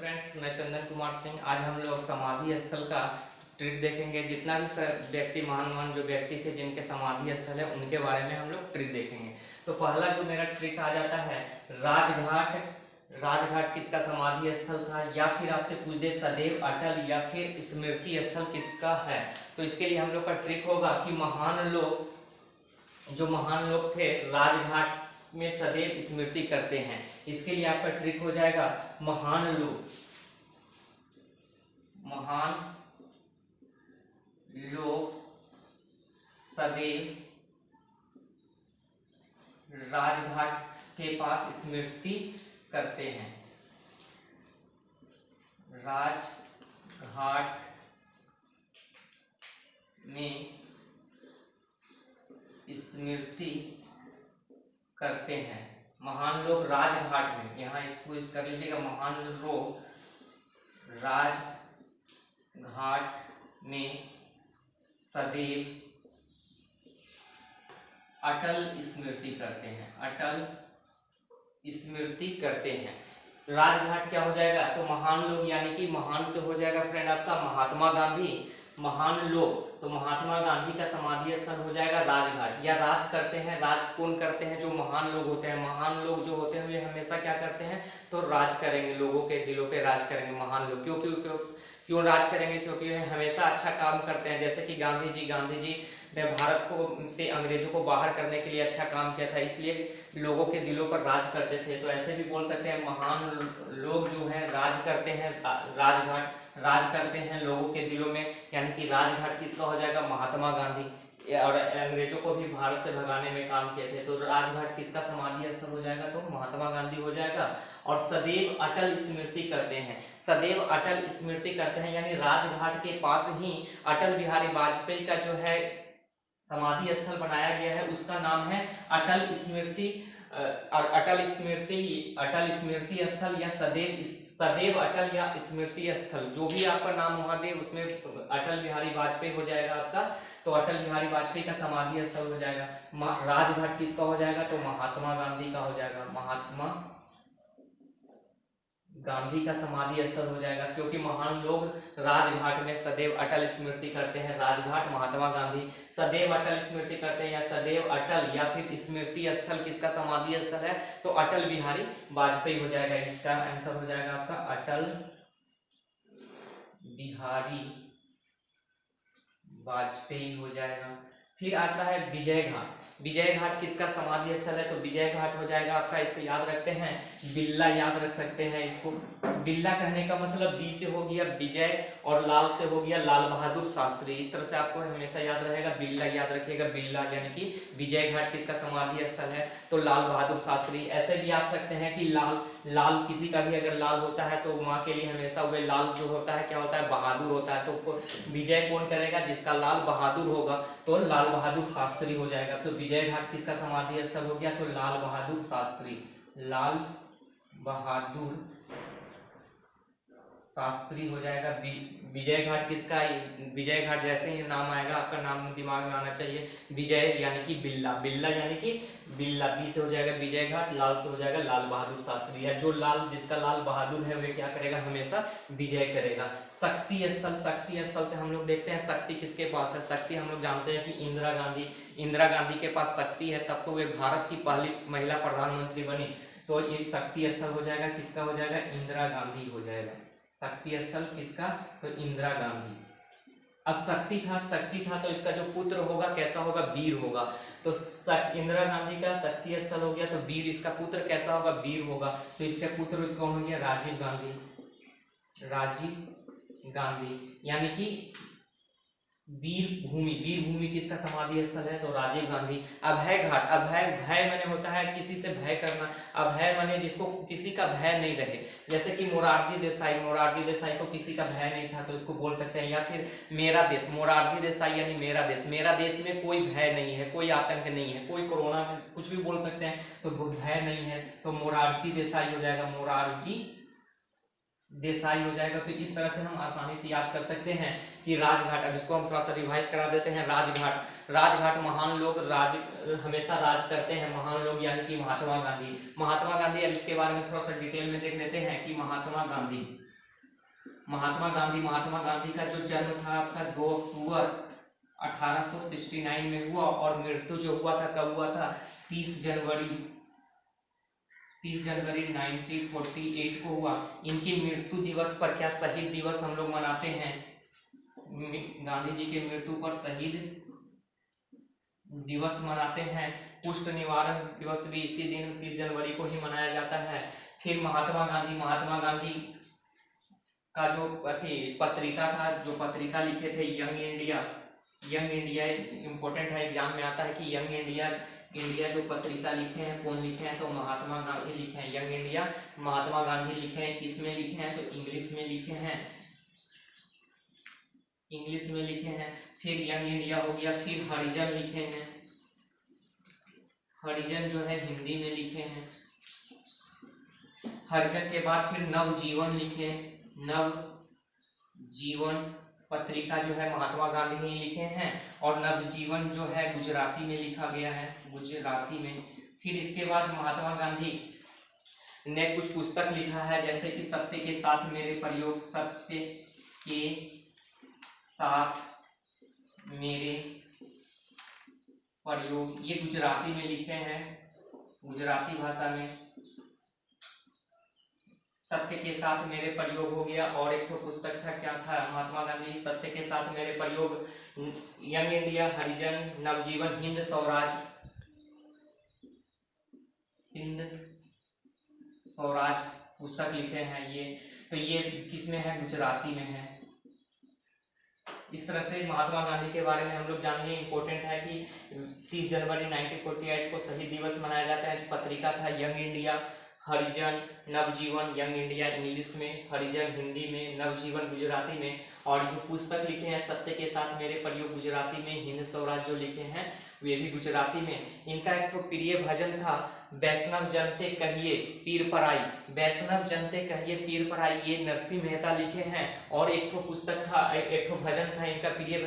Friends, मैं चंदन कुमार सिंह। आज हम लोग समाधि स्थल का ट्रिक देखेंगे। जितना भी व्यक्ति महान जो व्यक्ति थे जिनके समाधि स्थल है उनके बारे में हम लोग ट्रिक देखेंगे। तो पहला जो मेरा ट्रिक आ जाता है राजघाट। राजघाट किसका समाधि स्थल था, या फिर आपसे पूछ दे सदैव अटल या फिर स्मृति स्थल किसका है। तो इसके लिए हम लोग का ट्रिक होगा कि महान लोग थे राजघाट में सदैव स्मृति करते हैं। इसके लिए आपका ट्रिक हो जाएगा महान लोग सदैव राजघाट के पास स्मृति करते हैं। राजघाट में स्मृति करते हैं। महान लोग राजघाट में, यहाँ इसको कर लीजिएगा, महान लोग राजघाट में सदैव अटल स्मृति करते हैं। अटल स्मृति करते हैं। राजघाट क्या हो जाएगा, तो महान लोग यानी कि महान से हो जाएगा फ्रेंड आपका महात्मा गांधी। महान लोग तो महात्मा गांधी का समाधि स्थल हो जाएगा राजघाट। या राज करते हैं, राज कौन करते हैं, जो महान लोग होते हैं। महान लोग जो होते हैं वे हमेशा क्या करते हैं, तो राज करेंगे, लोगों के दिलों पे राज करेंगे। महान लोग क्यों राज करेंगे, क्योंकि वे हमेशा अच्छा काम करते हैं। जैसे कि गांधी जी ने भारत को से अंग्रेजों को बाहर करने के लिए अच्छा काम किया था, इसलिए लोगों के दिलों पर राज करते थे। तो ऐसे भी बोल सकते हैं महान लोग जो हैं राज करते हैं, राजघाट राज करते हैं लोगों के दिलों में। यानी कि राजघाट किसका हो जाएगा, महात्मा गांधी। और अंग्रेजों को भी भारत से भगाने में काम किए थे। तो राजघाट किसका समाधि स्थल हो जाएगा, तो महात्मा गांधी हो जाएगा। और सदैव अटल स्मृति करते हैं। सदैव अटल स्मृति करते हैं यानी राजघाट के पास ही अटल बिहारी वाजपेयी का जो है समाधि स्थल बनाया गया है, उसका नाम है अटल स्मृति और अटल स्मृति स्थल या सदैव अटल या स्मृति स्थल, जो भी आपका नाम वहां दे उसमें अटल बिहारी वाजपेयी हो जाएगा आपका। तो अटल बिहारी वाजपेयी का समाधि स्थल हो जाएगा। राजघाट किसका हो जाएगा, तो महात्मा गांधी का हो जाएगा। महात्मा गांधी का समाधि स्थल हो जाएगा, क्योंकि महान लोग राजघाट में सदैव अटल स्मृति करते हैं। राजघाट महात्मा गांधी सदैव अटल स्मृति करते हैं, या सदैव अटल या फिर स्मृति स्थल किसका समाधि स्थल है, तो अटल बिहारी वाजपेयी हो जाएगा। इसका आंसर हो जाएगा आपका अटल बिहारी वाजपेयी हो जाएगा। फिर आता है विजय घाट। विजय घाट किसका समाधि स्थल है, तो विजय घाट हो जाएगा आपका, इसको याद रखते हैं बिल्ला, याद रख सकते हैं इसको। बिल्ला कहने का मतलब बी से हो गया विजय और लाल से हो गया लाल बहादुर शास्त्री। इस तरह से आपको हमेशा याद रहेगा, बिल्ला याद रखिएगा। बिल्ला यानी कि विजय घाट किसका समाधि स्थल है, तो लाल बहादुर शास्त्री। ऐसे भी याद सकते हैं कि लाल किसी का भी अगर लाल होता है तो माँ के लिए हमेशा वे लाल जो होता है क्या होता है, बहादुर होता है। तो विजय कौन करेगा, जिसका लाल बहादुर होगा, तो लाल बहादुर शास्त्री हो जाएगा। तो विजय घाट किसका समाधि स्थल हो गया, तो लाल बहादुर शास्त्री। लाल बहादुर शास्त्री हो जाएगा। विजय घाट किसका, विजय घाट जैसे ही नाम आएगा आपका नाम दिमाग में आना चाहिए, विजय यानी कि बिल्ला, बिल्ला यानी कि बिल्ला, बी से हो जाएगा विजय घाट, लाल से हो जाएगा लाल बहादुर शास्त्री। या जो जिसका लाल बहादुर है वह क्या करेगा, हमेशा विजय करेगा। शक्ति स्थल से हम लोग देखते हैं शक्ति किसके पास है। शक्ति हम लोग जानते हैं कि इंदिरा गांधी के पास शक्ति है, तब तो वे भारत की पहली महिला प्रधानमंत्री बनी। तो ये शक्ति स्थल हो जाएगा, किसका हो जाएगा, इंदिरा गांधी हो जाएगा। शक्ति स्थल किसका, तो इंदिरा गांधी। अब शक्ति था तो इसका जो पुत्र होगा कैसा होगा, वीर होगा। तो इंदिरा गांधी का शक्ति स्थल हो गया, तो वीर इसका पुत्र कैसा होगा, वीर होगा। तो इसके पुत्र कौन हो गया, राजीव गांधी यानी कि वीर भूमि किसका समाधि स्थल है, तो राजीव गांधी। अभय घाट, भय माने होता है किसी से भय करना। अभय माने जिसको किसी का भय नहीं रहे। जैसे कि मोरारजी देसाई को किसी का भय नहीं था तो इसको बोल सकते हैं। या फिर मेरा देश, मोरारजी देसाई यानी मेरा देश में कोई भय नहीं है, कोई आतंक नहीं है, कोई कोरोना कुछ भी बोल सकते हैं, तो भय नहीं है, तो मोरारजी देसाई हो जाएगा, मोरारजी देसाई हो जाएगा। तो इस तरह से हम आसानी से याद कर सकते हैं कि राजघाट, अब इसको हम थोड़ा सा रिवाइज करा देते हैं। राजघाट महान लोग हमेशा राज करते हैं। महान लोग यानी कि महात्मा गांधी। अब इसके बारे में थोड़ा सा डिटेल में देख लेते हैं कि महात्मा गांधी महात्मा गांधी का जो जन्म था आपका 2 अक्टूबर 1869 में हुआ और मृत्यु जो हुआ था कब हुआ था 30 जनवरी 1948 को हुआ। इनकी मृत्यु दिवस पर क्या शहीद दिवस हम लोग मनाते हैं? गांधी जी के मृत्यु पर शहीद दिवस मनाते हैं। कुष्ठ निवारण दिवस भी इसी दिन 30 जनवरी को ही मनाया जाता है। फिर महात्मा गांधी का जो पत्रिका था, जो पत्रिका लिखे थे यंग इंडिया इंपॉर्टेंट है, एग्जाम में आता है कि यंग इंडिया जो पत्रिका लिखे हैं, कौन लिखे हैं? तो महात्मा गांधी लिखे हैं। यंग इंडिया महात्मा गांधी लिखे हैं। किस में लिखे हैं? तो इंग्लिश में लिखे हैं। फिर यंग इंडिया हो गया। फिर हरिजन लिखे हैं। हरिजन जो है हिंदी में लिखे हैं। हरिजन के बाद फिर नवजीवन लिखे। नवजीवन पत्रिका जो है महात्मा गांधी ही लिखे हैं और नवजीवन जो है गुजराती में लिखा गया है, गुजराती में। फिर इसके बाद महात्मा गांधी ने कुछ पुस्तक लिखा है, जैसे कि सत्य के साथ मेरे प्रयोग, सत्य के साथ मेरे प्रयोग, ये गुजराती में लिखे हैं, गुजराती भाषा में। सत्य के साथ मेरे प्रयोग हो गया। और एक तो पुस्तक था, क्या था? महात्मा गांधी सत्य के साथ मेरे प्रयोग, यंग इंडिया, हरिजन, नवजीवन, हिंद स्वराज पुस्तक लिखे हैं। ये किस में है? गुजराती में है। इस तरह से महात्मा गांधी के बारे में हम लोग जान लिए। इंपॉर्टेंट है कि 30 जनवरी 1948 को शहीद दिवस मनाया जाता है। पत्रिका था यंग इंडिया, हरिजन, नवजीवन, यंग इंडिया इंग्लिश में, हरिजन हिंदी में, नवजीवन गुजराती में। और जो पुस्तक लिखे हैं सत्य के साथ मेरे प्रयोग गुजराती में, हिंद स्वराज जो लिखे हैं वे भी गुजराती में। इनका एक तो प्रिय भजन था, वैष्णव जनते कहिए पीर पराई, वैष्णव जनते कहिए पीर पराई, ये नरसिंह मेहता लिखे हैं। और एक तो पुस्तक था, एक तो भजन था इनका प्रिय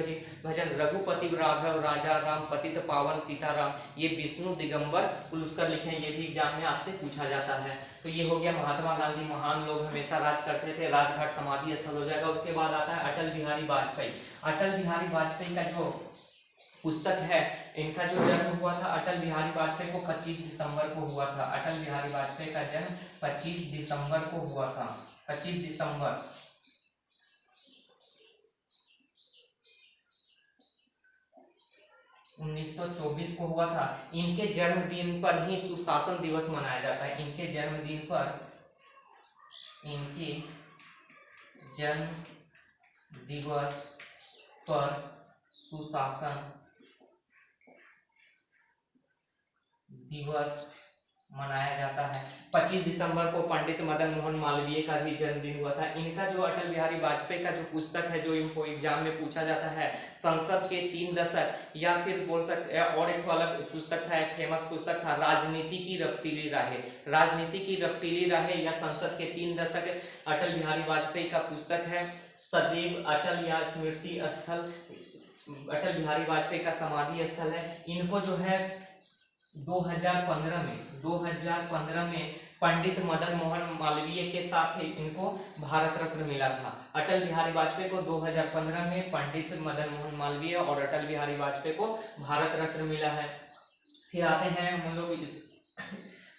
भजन, रघुपति राघव राजा राम पतित पावन सीताराम, ये विष्णु दिगंबर पुलुस्कर लिखे हैं। ये भी एग्जाम में आपसे पूछा जाता है। तो ये हो गया महात्मा गांधी, महान लोग, हमेशा राज करते थे। राजघाट समाधि स्थल हो जाएगा। उसके बाद आता है अटल बिहारी वाजपेयी। अटल बिहारी वाजपेयी का जो पुस्तक है, इनका जो जन्म हुआ था अटल बिहारी वाजपेयी को 25 दिसंबर को हुआ था। अटल बिहारी वाजपेयी का जन्म 25 दिसंबर को हुआ था। 25 दिसंबर 1924 को हुआ था। इनके जन्मदिन पर ही सुशासन दिवस मनाया जाता है। इनके जन्मदिन पर, इनके जन्म दिवस पर सुशासन दिवस मनाया जाता है। 25 दिसंबर को पंडित मदन मोहन मालवीय का भी जन्मदिन हुआ था। इनका जो अटल बिहारी वाजपेयी का जो पुस्तक है, जो इनको एग्जाम में पूछा जाता है, संसद के 3 दशक, या फिर बोल सकते हैं और एक अलग पुस्तक था, एक फेमस पुस्तक था, राजनीति की रफ्तीली राहें। राजनीति की रफ्तीली राहें या संसद के 3 दशक अटल बिहारी वाजपेयी का पुस्तक है। सदैव अटल या स्मृति स्थल अटल बिहारी वाजपेयी का समाधि स्थल है। इनको जो है 2015 में पंडित मदन मोहन मालवीय के साथ इनको भारत रत्न मिला था। अटल बिहारी वाजपेयी को 2015 में पंडित मदन मोहन मालवीय और अटल बिहारी वाजपेयी को भारत रत्न मिला है। फिर आते हैं हम लोग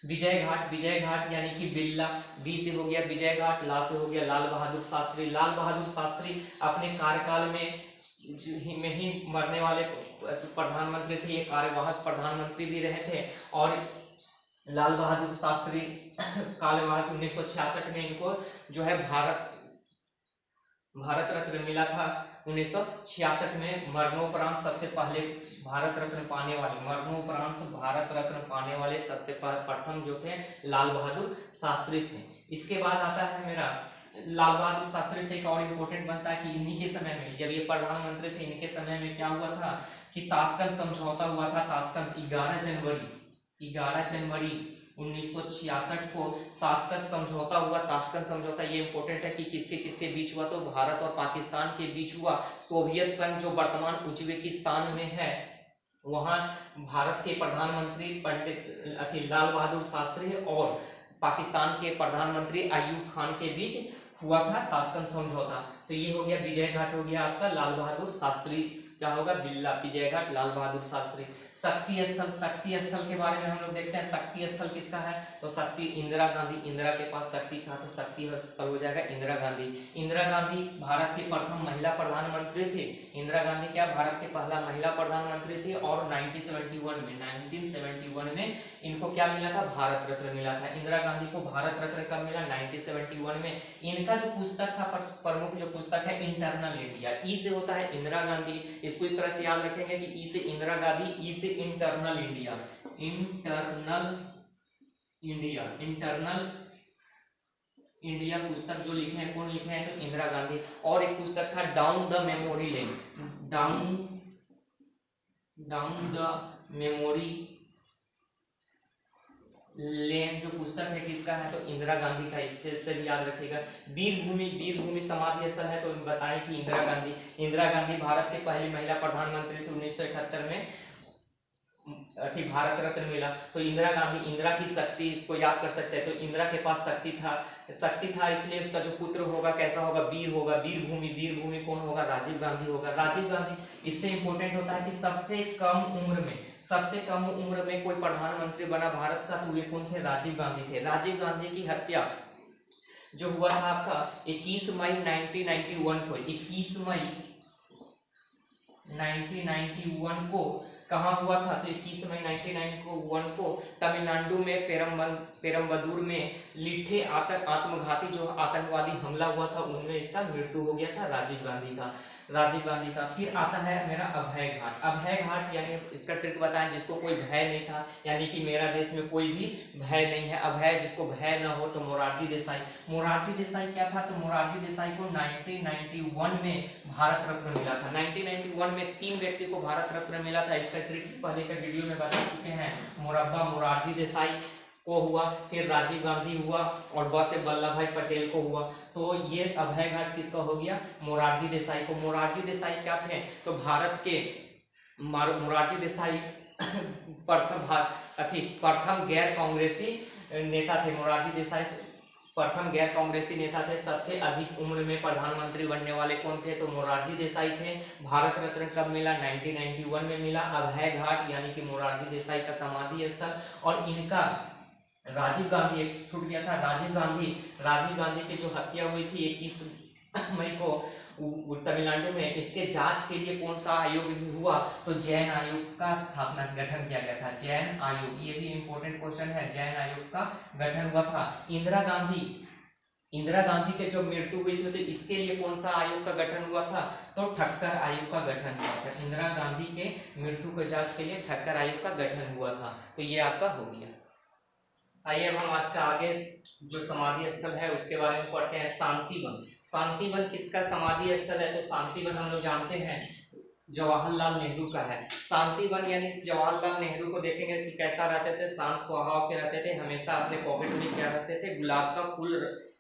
विजय घाट यानी कि बिल्ला, बी से हो गया विजय घाट, ला से हो गया लाल बहादुर शास्त्री। लाल बहादुर शास्त्री अपने कार्यकाल में ही मरने वाले प्रधानमंत्री थे। ये कार्यवाहक प्रधानमंत्री भी रहे थे। और लाल बहादुर शास्त्री कार्यवाहक 1966 में इनको जो है भारत रत्न मिला था। 1966 में मरणोपरांत सबसे पहले भारत रत्न पाने वाले सबसे प्रथम जो थे लाल बहादुर शास्त्री थे। इसके बाद आता है मेरा लाल बहादुर शास्त्री से एक और इम्पोर्टेंट बनता है कि इन्हीं के समय में, जब ये प्रधानमंत्री थे, इनके समय में क्या हुआ था कि ताशकंद समझौता हुआ था। ताशकंद 11 जनवरी 1966 को ताशकंद समझौता हुआ। ताशकंद समझौता ये इंपॉर्टेंट है कि किसके किसके बीच हुआ, तो भारत और पाकिस्तान के बीच हुआ। सोवियत संघ जो वर्तमान उज्बेकिस्तान में है, वहां भारत के प्रधानमंत्री पंडित लाल बहादुर शास्त्री और पाकिस्तान के प्रधानमंत्री अयूब खान के बीच हुआ था ताशकंद समझौता। तो ये हो गया विजय घाट, हो गया आपका लाल बहादुर शास्त्री, क्या होगा बिल्ला, विजय घाट लाल बहादुर शास्त्री। शक्ति स्थल, शक्ति स्थल के बारे में हम लोग देखते हैं, शक्ति स्थल किसका है, तो शक्ति इंदिरा गांधी, इंदिरा के पास शक्ति था तो शक्ति स्थल हो जाएगा इंदिरा गांधी। इंदिरा गांधी भारत की प्रथम महिला प्रधानमंत्री थी। इंदिरा गांधी क्या भारत के पहला महिला प्रधानमंत्री थी और 1971 में इनको क्या मिला था, भारत रत्न मिला था। इंदिरा गांधी को भारत रत्न कब मिला, 1971 में। इनका जो पुस्तक था, प्रमुख जो पुस्तक है इंटरनल इंडिया, ई से होता है इंदिरा गांधी, इसको इस तरह से याद रखेंगे कि ई से इंदिरा गांधी, ई से internal India, internal India, internal India पुस्तक जो लिखे हैं, कौन लिखे हैं, तो इंदिरा गांधी। और एक पुस्तक था down the memory lane, down the memory lane जो पुस्तक है किसका है, तो इंदिरा गांधी का, इससे भी याद रखिएगा। वीरभूमि समाधि स्थल है तो बताएं कि इंदिरा गांधी। इंदिरा गांधी भारत के पहली महिला प्रधानमंत्री थी, 1971 में भारत रत्न मिला। तो इंदिरा गांधी, इंदिरा की शक्ति, इसको याद कर सकते हैं। तो इंदिरा के पास शक्ति था इसलिए उसका जो पुत्र होगा कैसा होगा, वीर होगा। वीरभूमि कौन होगा, राजीव गांधी होगा। राजीव गांधी इससे इंपॉर्टेंट होता है कि सबसे कम उम्र में कोई प्रधानमंत्री बना भारत का, तो वे कौन थे, राजीव गांधी थे। राजीव गांधी की हत्या जो हुआ था आपका 21 मई 1991 को, 21 मई 1991 को कहाँ हुआ था, तो 21 मई 1991 को तमिलनाडु में पेरम्बदूर में लिट्ठे आत्मघाती जो आतंकवादी हमला हुआ था, उनमें इसका मृत्यु हो गया था राजीव गांधी का। फिर आता है मेरा अभय घाट। अभय घाट यानी इसका ट्रिक बताएं, जिसको कोई भय नहीं था, यानी कि मेरा देश में कोई भी भय नहीं है, अभय जिसको भय न हो, तो मोरारजी देसाई क्या था, तो मोरारजी देसाई को 1991 में भारत रत्न मिला था। 1991 में 3 व्यक्ति को भारत रत्न मिला था। इसका ट्रिक पहले के वीडियो में बता चुके हैं। मुरब्बा मोरारजी देसाई को हुआ, फिर राजीव गांधी हुआ और ब से वल्लभ भाई पटेल को हुआ। तो ये अभय घाट किसका हो गया, मोरारजी देसाई को। मोरारजी देसाई क्या थे, तो भारत के मोरारजी देसाई प्रथम गैर कांग्रेसी नेता थे। मोरारजी देसाई प्रथम गैर कांग्रेसी नेता थे। सबसे अधिक उम्र में प्रधानमंत्री बनने वाले कौन थे, तो मोरारजी देसाई थे। भारत रत्न कब मिला, 1991 में मिला। अभय घाट यानी कि मोरारजी देसाई का समाधि स्थल। और इनका राजीव गांधी, एक छूट गया था, राजीव गांधी की जो हत्या हुई थी 21 मई को तमिलनाडु में, इसके जांच के लिए कौन सा आयोग हुआ, तो जैन आयोग का गठन किया गया था। जैन आयोग, ये भी इंपॉर्टेंट क्वेश्चन है, जैन आयोग का गठन हुआ था। इंदिरा गांधी के जो मृत्यु हुई थी तो इसके लिए कौन सा आयोग का गठन हुआ था, तो ठक्कर आयोग का गठन हुआ था। इंदिरा गांधी के मृत्यु को जांच के लिए ठक्कर आयोग का गठन हुआ था। तो ये आपका हो गया। आइए अब हम आज का आगे जो समाधि स्थल है उसके बारे में पढ़ते हैं। शांतिवन किसका समाधि स्थल है, तो शांतिवन हम लोग जानते हैं जवाहरलाल नेहरू का है। शांतिवन यानी जवाहरलाल नेहरू को देखेंगे कि कैसा रहते थे, शांत स्वभाव के रहते थे, हमेशा अपने पॉकेट में क्या रखते थे, गुलाब का फूल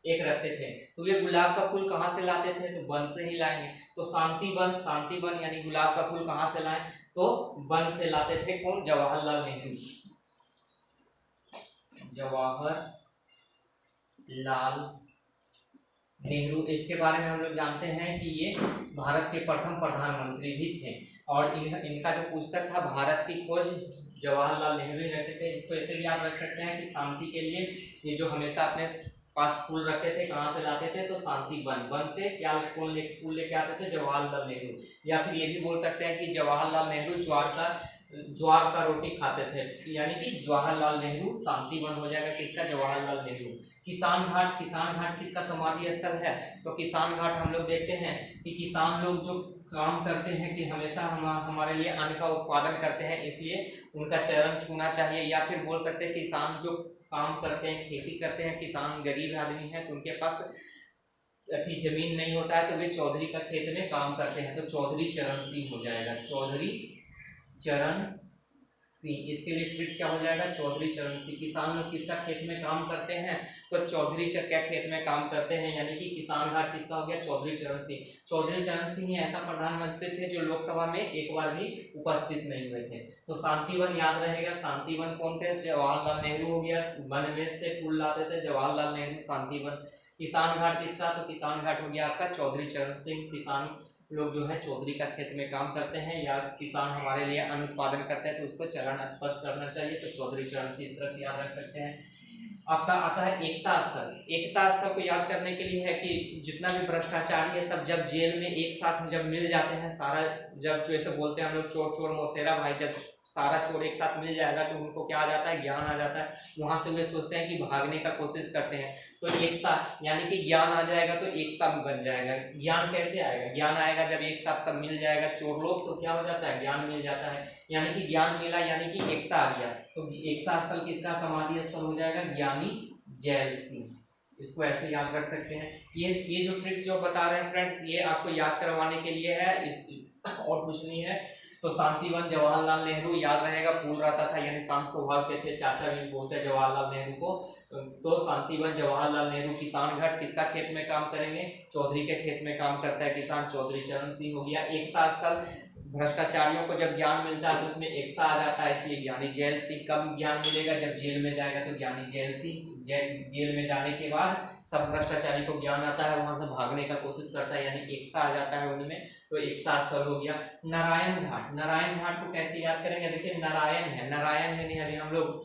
एक रखते थे। तो ये गुलाब का फूल कहाँ से लाते थे, तो वन से ही लाएंगे। तो शांतिवन यानी गुलाब का फूल कहाँ से लाएं, तो वन से लाते थे। कौन, जवाहरलाल नेहरू। इसके बारे में हम लोग जानते हैं कि ये भारत के प्रथम प्रधानमंत्री भी थे। और इनका जो पुस्तक था भारत की खोज, जवाहरलाल नेहरू रखते थे। इसको ऐसे भी याद रख सकते हैं कि शांति के लिए ये जो हमेशा अपने पास फूल रखते थे, कहाँ से लाते थे, तो शांति वन से क्या फूल लेके आते थे, जवाहरलाल नेहरू। या फिर ये भी बोल सकते हैं कि जवाहरलाल नेहरू ज्वार का रोटी खाते थे, यानी कि जवाहरलाल नेहरू शांतिवन हो जाएगा किसका, जवाहरलाल नेहरू। किसान घाट किसका समाधि स्थल है, तो किसान घाट हम लोग देखते हैं कि किसान लोग जो काम करते हैं कि हमेशा हमारे लिए अन्न का उत्पादन करते हैं, इसलिए उनका चरण छूना चाहिए। या फिर बोल सकते हैं किसान जो काम करते हैं, खेती करते हैं, किसान गरीब आदमी है तो उनके पास जमीन नहीं होता है तो वे चौधरी का खेत में काम करते हैं, तो चौधरी चरण सिंह हो जाएगा, चौधरी चरण सिंह। इसके लिए ट्रिक क्या हो जाएगा, चौधरी चरण सिंह। किसान लोग किसका खेत में काम करते हैं, तो चौधरी क्या खेत में काम करते हैं, यानी कि किसान घाट किसका हो गया, चौधरी चरण सिंह। चौधरी चरण सिंह ही ऐसा प्रधानमंत्री थे जो लोकसभा में एक बार भी उपस्थित नहीं हुए थे। तो शांतिवन याद रहेगा। शांतिवन कौन थे, जवाहरलाल नेहरू हो गया। वन में से फूल लाते थे, जवाहरलाल नेहरू शांतिवन। किसान घाट किसका, तो किसान घाट हो गया आपका चौधरी चरण सिंह। किसान लोग जो है चौधरी का खेत में काम करते हैं, या किसान हमारे लिए अन्न उत्पादन करते हैं तो उसको चरण स्पर्श करना चाहिए, तो चौधरी चरण सिंह इस तरह से याद रख सकते हैं। आपका आता है एकता स्थल। एकता स्थल को याद करने के लिए है कि जितना भी भ्रष्टाचारी है सब जब जेल में एक साथ जब मिल जाते हैं, सारा जब जैसे बोलते हैं हम लोग चोर चोर मौसेरा भाई, जब सारा चोर एक साथ मिल जाएगा तो उनको क्या आ जाता है, ज्ञान आ जाता है। वहां से वे सोचते हैं कि भागने का कोशिश करते हैं, तो एकता यानी कि ज्ञान आ जाएगा तो एकता भी बन जाएगा। ज्ञान कैसे आएगा, ज्ञान आएगा जब एक साथ सब मिल जाएगा चोर लोग, तो क्या हो जाता है, ज्ञान मिल जाता है, यानी कि ज्ञान मिला यानी कि एकता आ गया। तो एकता स्थल किसका समाधि स्थल हो जाएगा, ज्ञानी जैल सिंह। इसको ऐसे याद रख सकते हैं। ये जो ट्रिक्स जो बता रहे हैं फ्रेंड्स, ये आपको याद करवाने के लिए है, इस और कुछ नहीं है। तो शांतिवन जवाहरलाल नेहरू याद रहेगा, फूल रहता था यानी शांत स्वभाव के थे, चाचा भी बोलते हैं जवाहरलाल नेहरू को। तो शांतिवन जवाहरलाल नेहरू। किसान घाट किसका खेत में काम करेंगे, चौधरी के खेत में काम करता है किसान, चौधरी चरण सिंह हो गया। एकता स्थल, भ्रष्टाचारियों को जब ज्ञान मिलता है तो उसमें एकता आ जाता है, इसलिए ज्ञानी जैल सिंह। कब ज्ञान मिलेगा, जब जेल में जाएगा तो ज्ञानी जैल सिंह। जेल में जाने के बाद सब भ्रष्टाचारी को ज्ञान आता है, वहां से भागने का कोशिश करता है, यानी एकता आ जाता है उनमें, तो एकता स्थल हो गया। नारायण घाट, नारायण घाट को कैसे याद करेंगे, देखिए नारायण है, नारायण है नहीं, अभी हम लोग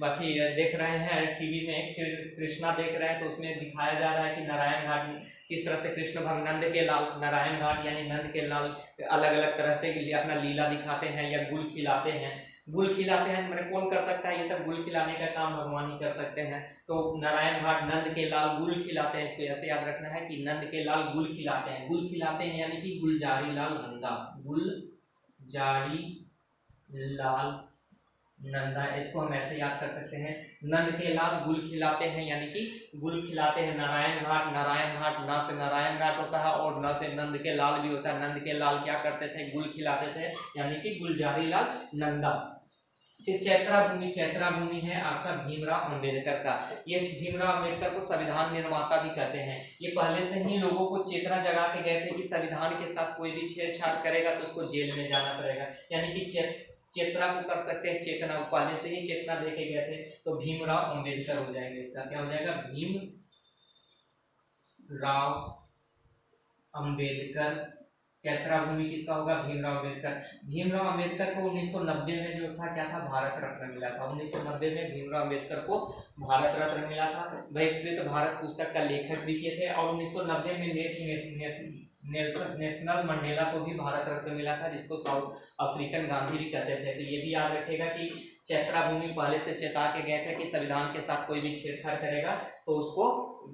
बाकी देख रहे हैं टीवी में, कृष्णा देख रहे हैं तो उसमें दिखाया जा रहा है कि नारायण घाट किस तरह से कृष्ण भगवान नंद के लाल, नारायण घाट यानी नंद के लाल अलग अलग तरह से अपना लीला दिखाते हैं या गुल खिलाते हैं। गुल खिलाते हैं मैंने कौन कर सकता है, ये सब गुल खिलाने का काम भगवान ही कर सकते हैं। तो नारायण घाट नंद के लाल गुल खिलाते हैं, इसको ऐसे याद रखना है कि नंद के लाल गुल खिलाते हैं। गुल खिलाते हैं यानी कि गुलजारी लाल नंदा, गुलजारी लाल नंदा, इसको हम ऐसे याद कर सकते हैं। नंद के लाल गुल खिलाते हैं यानी कि गुल खिलाते हैं। नारायण घाट, नारायण घाट ना से नारायण घाट होता है और न से नंद के लाल भी होता है। नंद के लाल क्या करते थे, गुल खिलाते थे, यानी कि गुलजारी लाल नंदा। फिर चैत्रा भूमि, चैत्रा भूमि है आपका भीमराव अंबेडकर का। ये भीमराव अंबेडकर को संविधान निर्माता भी कहते हैं। ये पहले से ही लोगों को चेतना जगा के गए थे कि संविधान के साथ कोई भी छेड़छाड़ करेगा तो उसको जेल में जाना पड़ेगा, यानी कि चेतना को कर सकते हैं, चेतना पहले से ही चेतना देके गए थे। तो भीमराव अंबेडकर हो जाएंगे, इसका क्या हो जाएगा, भीमराव अंबेडकर। चैत्रा भूमि किसका होगा, भीमराव अंबेडकर। भीमराव अंबेडकर को 1990 में जो था क्या था, भारत रत्न मिला था। 1990 में भीमराव अंबेडकर को भारत रत्न मिला था। बहिष्कृत भारत पुस्तक का लेखक भी किए थे, और 1990 में नेशनल मंडेला को भी भारत रत्न मिला था, जिसको साउथ अफ्रीकन गांधी भी कहते थे। तो ये भी याद रखेगा कि चैत्रा भूमि पहले से चेता के गए थे कि संविधान के साथ कोई भी छेड़छाड़ करेगा तो उसको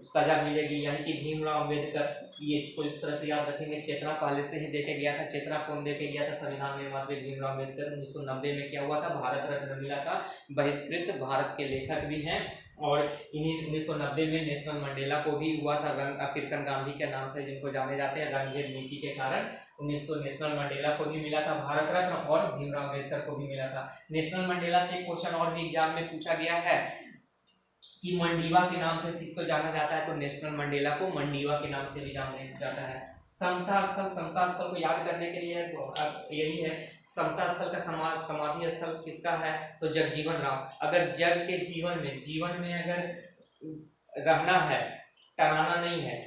सजा मिलेगी, यानी कि भीमराव अंबेडकर। ये इसको इस तरह से याद रखेंगे, चेतना पहले से ही देके गया था। चेतना कौन देके गया था, संविधान निर्माता भीमराव अंबेडकर। 1990 में क्या हुआ था, भारत रत्न मिला था। बहिष्कृत भारत के लेखक भी हैं, और इन्हीं 1990 में नेशनल मंडेला को भी हुआ था, रंग अफ्रीकन गांधी के नाम से जिनको जाने जाते हैं, रंगभेद नीति के कारण। 1900 नेशनल मंडेला को भी मिला था भारत रत्न, और भीमराव अंबेडकर को भी मिला था। नेशनल मंडेला से एक क्वेश्चन और भी एग्जाम में पूछा गया है कि मंडीवा के नाम से किसको जाना जाता है, तो नेशनल मंडेला को मंडीवा के नाम से भी जाना जाता है। समता स्थल, समता स्थल को याद करने के लिए यही है, समता स्थल का समाधि स्थल किसका है, तो जगजीवन राम। अगर जग के जीवन में अगर रहना है, टनाना नहीं है,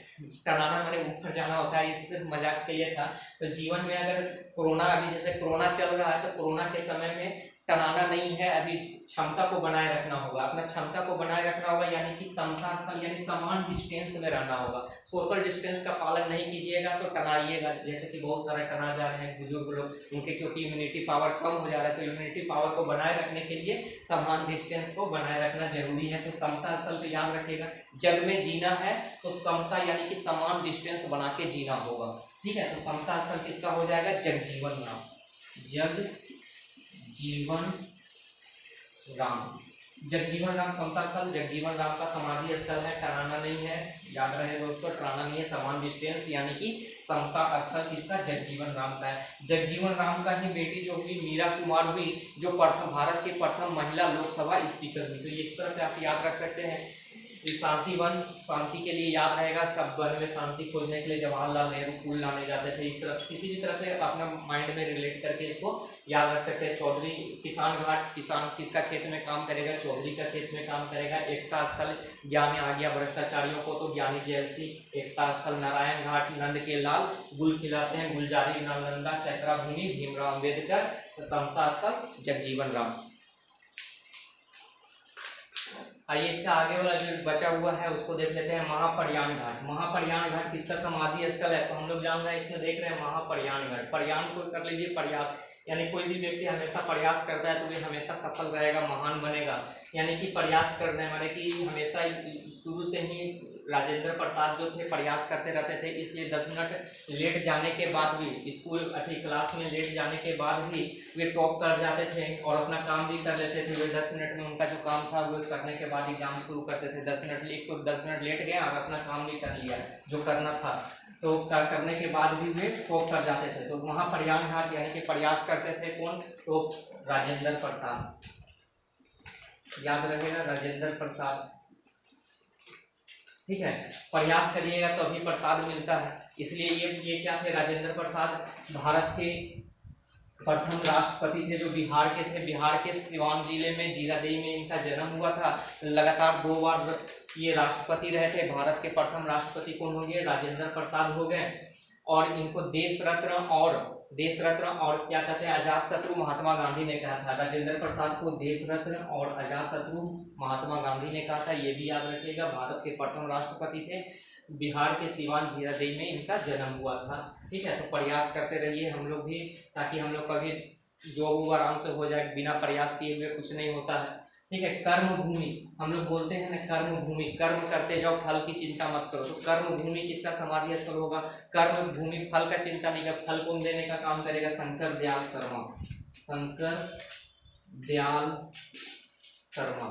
टनाना माने ऊपर जाना होता है, इस सिर्फ मजाक के लिए था। तो जीवन में अगर कोरोना, अभी जैसे कोरोना चल रहा है तो कोरोना के समय में टनाना नहीं है, अभी क्षमता को बनाए रखना होगा, अपना क्षमता को बनाए रखना होगा, यानी कि समता स्थल यानी समान डिस्टेंस में रहना होगा। सोशल डिस्टेंस का पालन नहीं कीजिएगा तो टनाइएगा, जैसे कि बहुत सारे टना जा रहे हैं बुजुर्ग लोग, उनके क्योंकि इम्यूनिटी पावर कम हो जा रहा है। तो इम्यूनिटी पावर को बनाए रखने के लिए समान डिस्टेंस को बनाए रखना जरूरी है। तो समता स्थल को याद रखिएगा। जग में जीना है तो समता यानी कि समान डिस्टेंस बना के जीना होगा, ठीक है। तो समता स्थल किसका हो जाएगा, जगजीवन राम, जग जीवन राम। जगजीवन राम समता स्थल, जगजीवन राम का समाधि स्थल है, टनाना नहीं है, याद रहे दोस्तों, टनाना नहीं है, समान डिस्टेंस यानी कि समता स्थल किसका, जगजीवन राम का है। जगजीवन राम का ही बेटी जो हुई मीरा कुमार हुई, जो भारत के प्रथम महिला लोकसभा स्पीकर हुई। तो इस तरह से आप याद रख सकते हैं। शांति वन, शांति के लिए याद रहेगा, सब वन में शांति खोजने के लिए जवाहरलाल नेहरू फूल लाने जाते थे। इस तरह से किसी भी तरह से अपना माइंड में रिलेट करके इसको याद रख सकते हैं। चौधरी, किसान घाट, किसान किसका खेत में काम करेगा, चौधरी का खेत में काम करेगा। एकता स्थल, ज्ञान आ गया भ्रष्टाचारियों को तो ज्ञानी जैल सिंह। एकता स्थल नारायण घाट, नंद के लाल गुल खिलाते हैं, गुलजारी नालंदा चैत्रा भूमि भीमराव अम्बेडकर। समता स्थल जगजीवन राम। आइए इसका आगे वाला जो बचा हुआ है उसको देख लेते हैं। महाप्रयाण घाट, महाप्रयाण घाट किसका समाधि स्थल है, तो हम लोग जान रहे हैं, इसमें देख रहे हैं महाप्रयाण घाट। प्रयाण को कर लीजिए प्रयास, यानी कोई भी व्यक्ति हमेशा प्रयास करता है तो वे हमेशा सफल रहेगा, महान बनेगा। यानी कि प्रयास करने माने कि हमेशा शुरू से ही राजेंद्र प्रसाद जो थे प्रयास करते रहते थे, इसलिए 10 मिनट लेट जाने के बाद भी, स्कूल क्लास में लेट जाने के बाद भी वे टॉप कर जाते थे और अपना काम भी कर लेते थे। वे 10 मिनट में उनका जो काम था वो करने के बाद एग्जाम शुरू करते थे। 10 मिनट लेट तो 10 मिनट लेट गए और अपना काम भी कर लिया जो करना था, तो करने के बाद भी वे टॉप कर जाते थे। तो वहाँ प्रयाण घाट यानी कि प्रयास करते थे कौन, तो राजेंद्र प्रसाद, याद रखेगा राजेंद्र प्रसाद, ठीक है। प्रयास करिएगा तो अभी प्रसाद मिलता है, इसलिए ये क्या थे, राजेंद्र प्रसाद भारत के प्रथम राष्ट्रपति थे जो बिहार के थे। बिहार के सिवान जिले में जीरादेई में इनका जन्म हुआ था। लगातार 2 बार ये राष्ट्रपति रहे थे। भारत के प्रथम राष्ट्रपति कौन हो गए, राजेंद्र प्रसाद हो गए। और इनको देश रत्न और क्या कहते हैं, अजात शत्रु महात्मा गांधी ने कहा था। राजेंद्र प्रसाद को देश रत्न और अजात शत्रु महात्मा गांधी ने कहा था, ये भी याद रखिएगा। भारत के प्रथम राष्ट्रपति थे। बिहार के सिवान जीरादेई में इनका जन्म हुआ था, ठीक है। तो प्रयास करते रहिए हम लोग भी, ताकि हम लोग कभी जॉब आराम से हो जाए। बिना प्रयास किए हुए कुछ नहीं होता है, ठीक है। कर्म भूमि, हम लोग बोलते हैं ना कर्म भूमि, कर्म करते जाओ फल की चिंता मत करो। तो कर्म भूमि किसका समाधि स्थल होगा, कर्म भूमि, फल का चिंता नहीं कर, फल कौन देने का काम करेगा, शंकर दयाल शर्मा, शंकर दयाल शर्मा।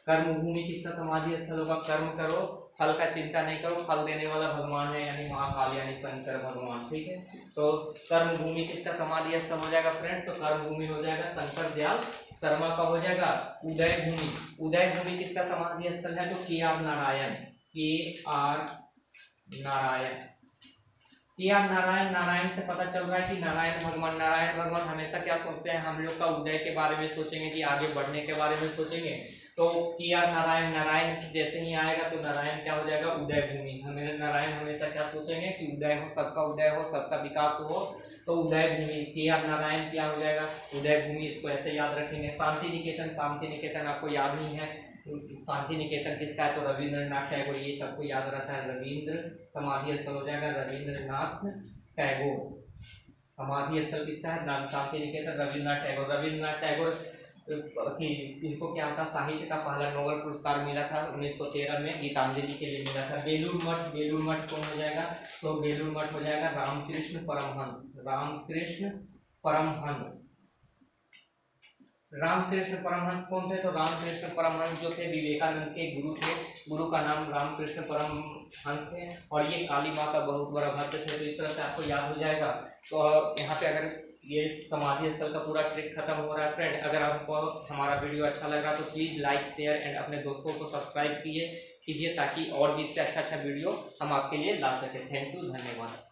कर्म भूमि किसका समाधि स्थल होगा, कर्म करो फल का चिंता नहीं करो, फल देने वाला भगवान है यानी महाकाल यानी शंकर भगवान, ठीक है। तो कर्म भूमि किसका समाधि स्थल हो जाएगा फ्रेंड्स, तो कर्म भूमि हो जाएगा शंकर दयाल शर्मा का हो जाएगा। उदय भूमि, उदय भूमि किसका समाधि स्थल है, तो KR. Narayan, KR. Narayan. KR. Narayan से पता चल रहा है कि नारायण भगवान हमेशा क्या सोचते हैं, हम लोग का उदय के बारे में सोचेंगे कि आगे बढ़ने के बारे में सोचेंगे। तो के.आर. नारायण जैसे ही आएगा तो नारायण क्या हो जाएगा, उदय भूमि। हमें नारायण हमेशा क्या सोचेंगे कि उदय हो, सबका विकास हो, तो उदय भूमि। के.आर. नारायण क्या हो जाएगा, उदय भूमि। इसको ऐसे याद रखेंगे। शांति निकेतन आपको याद ही है, शांति निकेतन किसका है, तो रविंद्रनाथ टैगोर, ये सबको याद रहता है। रविंद्र समाधि स्थल हो जाएगा रविंद्रनाथ टैगोर। समाधि स्थल किसका है, शांति निकेतन रविंद्रनाथ टैगोर कि इनको क्या था, साहित्य का पहला नोबेल पुरस्कार मिला था 1913 में, गीतांजलि के लिए मिला था। बेलूर मठ कौन हो जाएगा, तो बेलूर मठ हो जाएगा रामकृष्ण परमहंस। रामकृष्ण परमहंस कौन थे, तो रामकृष्ण परमहंस जो थे विवेकानंद के गुरु थे। गुरु का नाम रामकृष्ण परमहंस थे और ये काली माँ का बहुत बड़ा भक्त थे। तो इस तरह से आपको याद हो जाएगा। तो यहाँ पे अगर ये समाधि स्थल का पूरा ट्रिक खत्म हो रहा है फ्रेंड। अगर आपको हमारा वीडियो अच्छा लग रहा है तो प्लीज़ लाइक शेयर एंड अपने दोस्तों को सब्सक्राइब कीजिए ताकि और भी इससे अच्छा वीडियो हम आपके लिए ला सकें। थैंक यू, धन्यवाद।